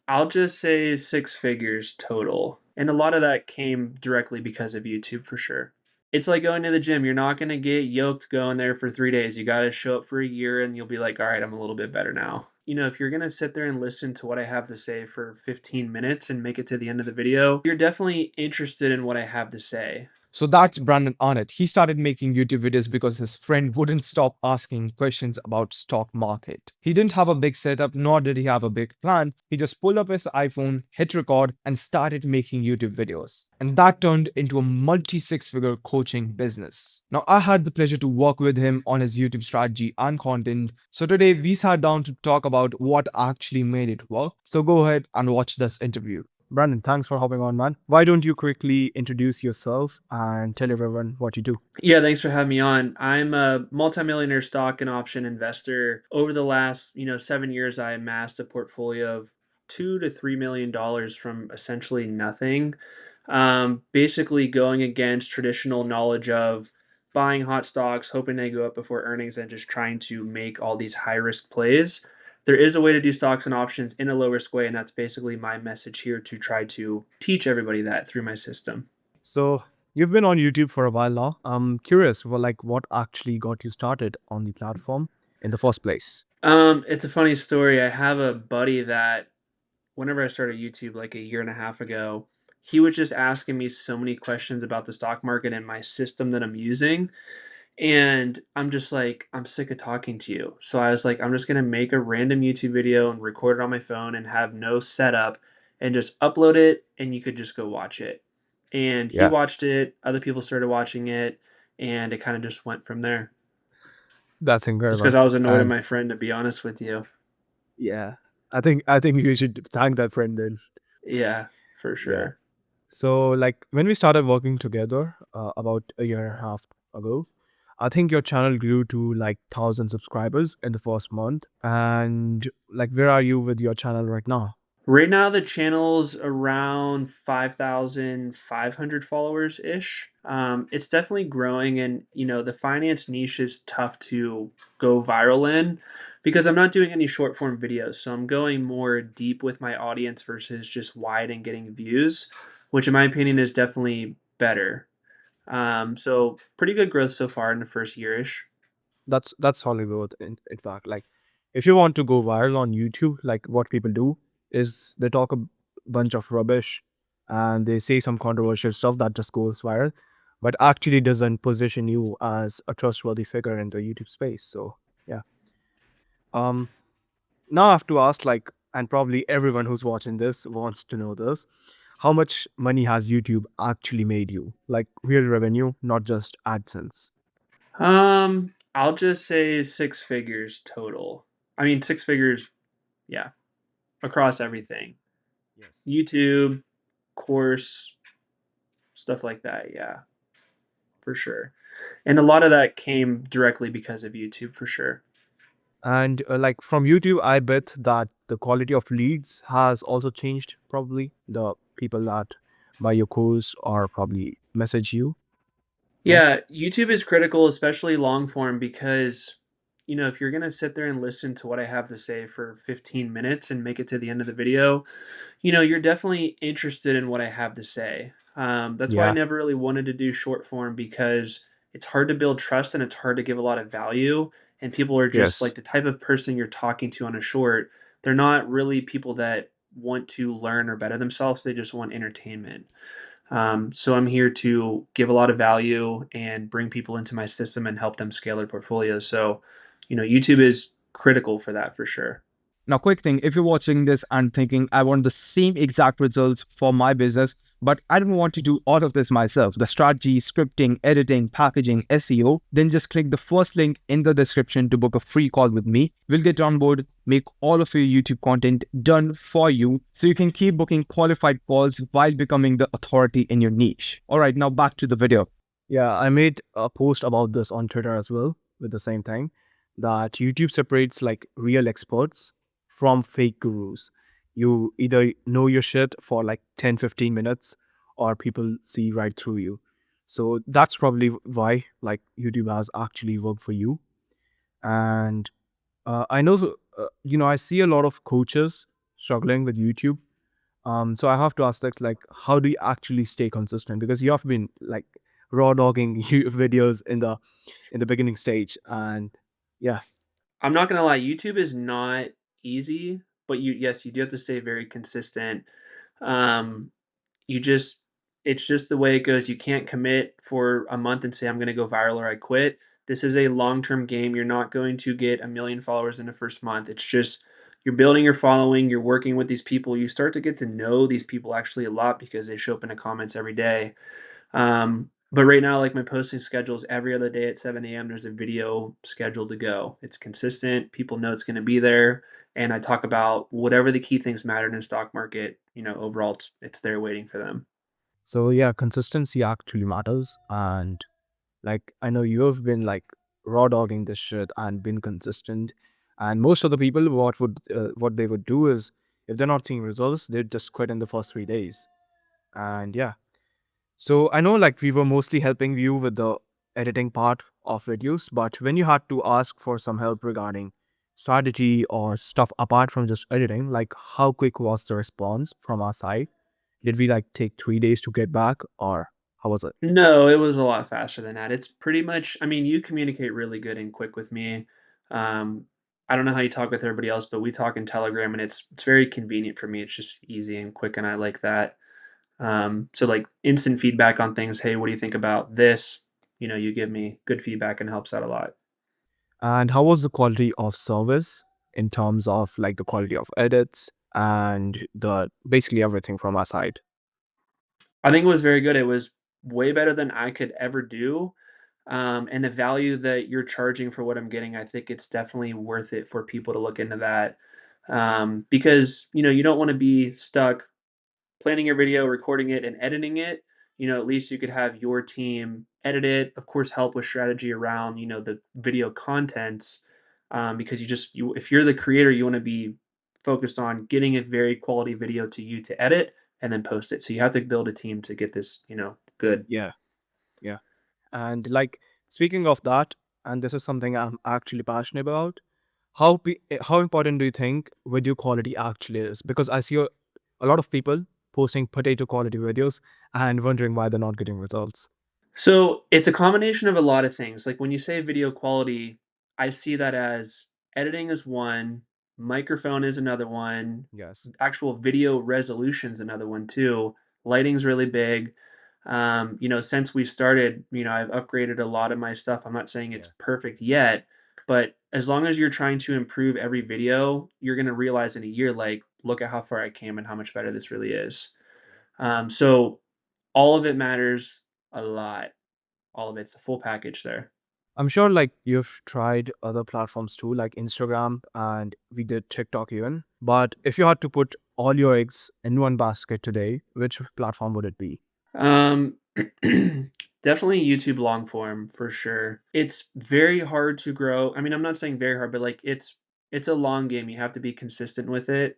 I'll just say six figures total. And a lot of that came directly because of YouTube for sure. It's like going to the gym. You're not going to get yoked going there for 3 days. You got to show up for a year and you'll be like, all right, I'm a little bit better now. If you're going to sit there and listen to what I have to say for 15 minutes and make it to the end of the video, you're definitely interested in what I have to say. So that's Brandon Arnett. He started making YouTube videos because his friend wouldn't stop asking questions about stock market. He didn't have a big setup, nor did he have a big plan. He just pulled up his iPhone, hit record, and started making YouTube videos. And that turned into a multi-six-figure coaching business. Now, I had the pleasure to work with him on his YouTube strategy and content. So today we sat down to talk about what actually made it work. So go ahead and watch this interview. Brandon, thanks for hopping on, man. Why don't you quickly introduce yourself and tell everyone what you do? Yeah, thanks for having me on. I'm a multimillionaire stock and option investor. Over the last, 7 years, I amassed a portfolio of $2 to $3 million from essentially nothing. Basically going against traditional knowledge of buying hot stocks, hoping they go up before earnings, and just trying to make all these high risk plays. There is a way to do stocks and options in a low risk way, and that's basically my message here to try to teach everybody that through my system. So you've been on YouTube for a while now. I'm curious, well, like what actually got you started on the platform in the first place? It's a funny story. I have a buddy that whenever I started YouTube like a year and a half ago, he was just asking me so many questions about the stock market and my system that I'm using. And I'm just like, I'm sick of talking to you. So I was like, I'm just going to make a random YouTube video and record it on my phone and have no setup and just upload it and you could just go watch it. And he Yeah, watched it, other people started watching it, and it kind of just went from there. that's Just because incredible. I was annoyed at And my friend, to be honest with you. yeah, I think you should thank that friend then. Yeah, for Yeah. sure. So like when we started working together about a year and a half ago, I think your channel grew to like 1,000 subscribers in the first month. And like, where are you with your channel right now? Right now, the channel's around 5,500 followers ish. It's definitely growing, and the finance niche is tough to go viral in because I'm not doing any short form videos. So I'm going more deep with my audience versus just wide and getting views, which, in my opinion, is definitely better. So pretty good growth so far in the first year ish. That's Hollywood in fact. Like if you want to go viral on YouTube, like what people do is they talk a bunch of rubbish and they say some controversial stuff that just goes viral, but actually doesn't position you as a trustworthy figure in the YouTube space. So yeah. Um Now I have to ask, like, and probably everyone who's watching this wants to know this. How much money has YouTube actually made you? Like real revenue, not just AdSense. I'll just say six figures total. I mean, six figures, yeah, across everything. Yes. YouTube, course, stuff like that. Yeah, for sure. And a lot of that came directly because of YouTube for sure. And like from YouTube, I bet that the quality of leads has also changed. Probably the people that buy your course or probably message you. Yeah. Yeah, YouTube is critical, especially long form, because if you're gonna sit there and listen to what I have to say for 15 minutes and make it to the end of the video, you're definitely interested in what I have to say. That's why I Yeah. never really wanted to do short form because it's hard to build trust and it's hard to give a lot of value. And people are just Yes. like the type of person you're talking to on a short, they're not really people that want to learn or better themselves. They just want entertainment. So I'm here to give a lot of value and bring people into my system and help them scale their portfolios. So, YouTube is critical for that for sure. Now, quick thing, if you're watching this and thinking, I want the same exact results for my business, but I don't want to do all of this myself, the strategy, scripting, editing, packaging, SEO, then just click the first link in the description to book a free call with me. We'll get on board, make all of your YouTube content done for you so you can keep booking qualified calls while becoming the authority in your niche. All right, now back to the video. Yeah, I made a post about this on Twitter as well with the same thing that YouTube separates like real experts from fake gurus. You either know your shit for like 10-15 minutes or people see right through you. So that's probably why like YouTube has actually worked for you. And I know, I see a lot of coaches struggling with YouTube. So I have to ask that, like, how do you actually stay consistent? Because you have been like raw dogging videos in the beginning stage, and yeah. I'm not gonna lie, YouTube is not easy, but you do have to stay very consistent. Um, you just it's just the way it goes. You can't commit for a month and say I'm gonna go viral or I quit. This is a long-term game. You're not going to get a million followers in the first month. It's just you're building your following, you're working with these people. You start to get to know these people actually a lot because they show up in the comments every day. But right now, like my posting schedule is every other day at 7 a.m. There's a video scheduled to go. It's consistent. People know it's going to be there. And I talk about whatever the key things matter in the stock market. Overall, it's there waiting for them. So yeah, consistency actually matters, and like I know you have been like raw dogging this shit and been consistent. And most of the people, what they would do is if they're not seeing results, they'd just quit in the first 3 days. And yeah, so I know like we were mostly helping you with the editing part of videos, but when you had to ask for some help regarding strategy or stuff apart from just editing, like how quick was the response from our side? Did we like take 3 days to get back, or how was it? No, it was a lot faster than that. It's pretty much, I mean, you communicate really good and quick with me. Um, I don't know how you talk with everybody else, but we talk in Telegram and it's very convenient for me. It's just easy and quick, and I like that. So like instant feedback on things. Hey, what do you think about this? You give me good feedback and helps out a lot. And how was the quality of service in terms of like the quality of edits and the basically everything from our side? I think it was very good. It was way better than I could ever do. And the value that you're charging for what I'm getting, I think it's definitely worth it for people to look into that. Because you don't want to be stuck planning your video, recording it, and editing it. At least you could have your team edit it. Of course, help with strategy around the video contents. Because if you're the creator, you want to be focused on getting a very quality video to you to edit and then post it. So you have to build a team to get this good. Yeah, yeah. And like speaking of that, and this is something I'm actually passionate about. How important do you think video quality actually is? Because I see a lot of people posting potato quality videos and wondering why they're not getting results. So it's a combination of a lot of things. Like when you say video quality, I see that as editing is one, microphone is another one, Yes. actual video resolution is another one too. Lighting's really big. Since we started, I've upgraded a lot of my stuff. I'm not saying it's Yeah. perfect yet, but as long as you're trying to improve every video, you're gonna realize in a year, like, look at how far I came and how much better this really is. So all of it matters a lot. All of it's a full package there. I'm sure like you've tried other platforms too, like Instagram, and we did TikTok even. But if you had to put all your eggs in one basket today, which platform would it be? Um, definitely YouTube long form for sure. It's very hard to grow. I mean, I'm not saying very hard, but like it's a long game. You have to be consistent with it.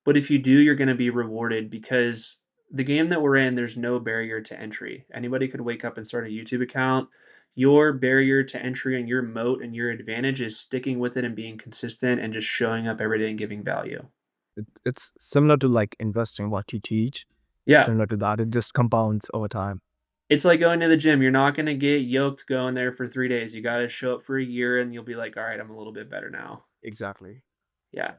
But if you do, you're going to be rewarded because the game that we're in, there's no barrier to entry. Anybody could wake up and start a YouTube account. Your barrier to entry and your moat and your advantage is sticking with it and being consistent and just showing up every day and giving value. It's similar to like investing what you teach. Yeah. Similar to that, it just compounds over time. It's like going to the gym. You're not gonna get yoked going there for 3 days. You gotta show up for a year and you'll be like, "Alright, I'm a little bit better now." Exactly. Yeah, Yeah.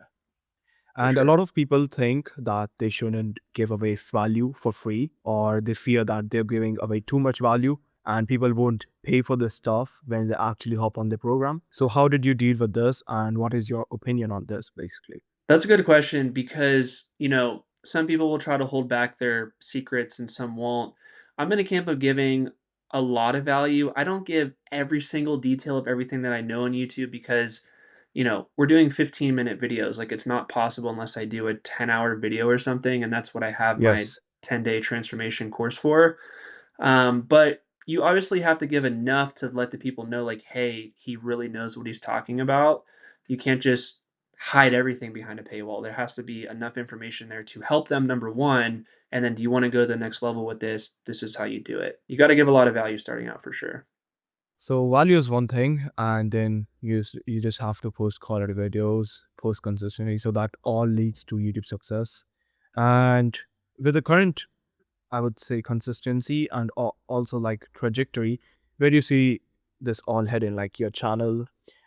for And a sure. lot of people think that they shouldn't give away value for free, or they fear that they're giving away too much value and people won't pay for this stuff when they actually hop on the program. So, how did you deal with this, and what is your opinion on this, basically? That's a good question because, some people will try to hold back their secrets and some won't. I'm in a camp of giving a lot of value. I don't give every single detail of everything that I know on YouTube because, we're doing 15-minute videos. Like, it's not possible unless I do a 10-hour video or something, and that's what I have my Yes. 10-day transformation course for. But you obviously have to give enough to let the people know, like, hey, he really knows what he's talking about. You can't just hide everything behind a paywall. There has to be enough information there to help them, number one. And then, do you want to go to the next level with this? This is how you do it. You got to give a lot of value starting out for sure. So value is one thing, and then you just have to post quality videos, post consistently, so that all leads to YouTube success. And with the current, I would say, consistency and also like trajectory, where do you see this all heading, like your channel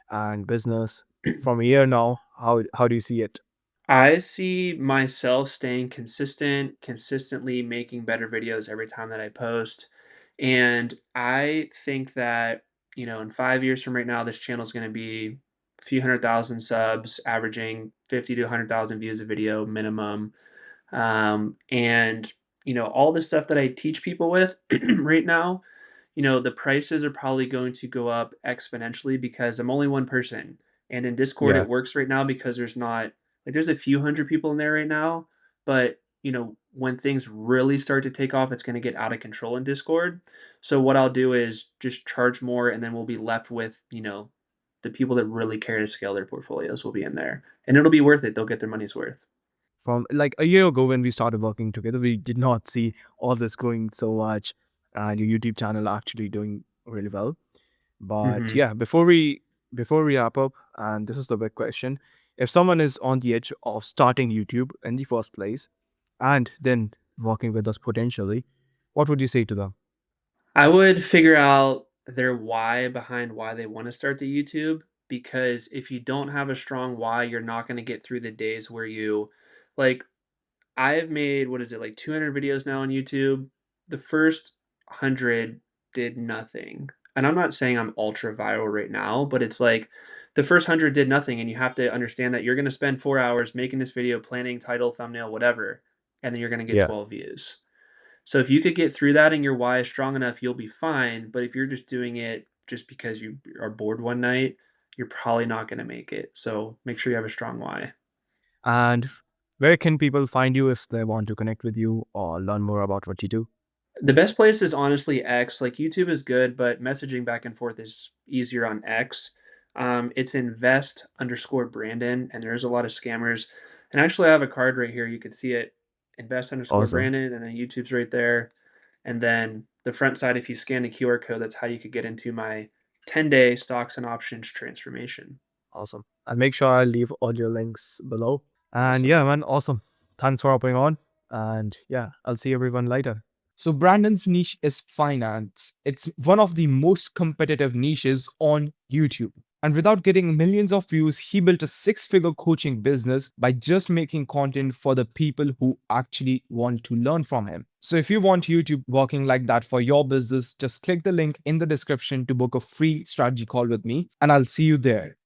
and business from a year now? How do you see it? I see myself staying consistent, consistently making better videos every time that I post. And I think that, in 5 years from right now, this channel is going to be a few 100,000 subs, averaging 50 to 100,000 views a video minimum. And all the stuff that I teach people with right now, the prices are probably going to go up exponentially because I'm only one person. And in Discord, Yeah. it works right now because there's not like there's a few hundred people in there right now. But when things really start to take off, it's going to get out of control in Discord. So what I'll do is just charge more, and then we'll be left with the people that really care to scale their portfolios will be in there, and it'll be worth it. They'll get their money's worth. From like a year ago when we started working together, we did not see all this going so much, and your YouTube channel actually doing really well. But Hmm. yeah, before we wrap up, and this is the big question: if someone is on the edge of starting YouTube in the first place, and then working with us potentially, what would you say to them? I would figure out their why behind why they want to start the YouTube, because if you don't have a strong why, you're not going to get through the days where like I've made, what is it, like 200 videos now on YouTube. The first 100 did nothing. And I'm not saying I'm ultra viral right now, but it's like the first 100 did nothing, and you have to understand that you're going to spend 4 hours making this video, planning title, thumbnail, whatever, and then you're going to get Yeah. 12 views. So if you could get through that and your why is strong enough, you'll be fine. But if you're just doing it just because you are bored one night, you're probably not going to make it. So make sure you have a strong why. And where can people find you if they want to connect with you or learn more about what you do? The best place is honestly X. Like YouTube is good, but messaging back and forth is easier on X. It's invest underscore Brandon, and there's a lot of scammers. And actually, I have a card right here. You can see it. Invest underscore Awesome. Brandon, and then YouTube's right there. And then the front side, if you scan the QR code, that's how you could get into my 10-day stocks and options transformation. Awesome. I'll make sure I leave all your links below. And yeah, Awesome. man, awesome. Thanks for hopping on. And yeah, I'll see everyone later. So Brandon's niche is finance. It's one of the most competitive niches on YouTube. And without getting millions of views, he built a six-figure coaching business by just making content for the people who actually want to learn from him. So if you want YouTube working like that for your business, just click the link in the description to book a free strategy call with me, and I'll see you there.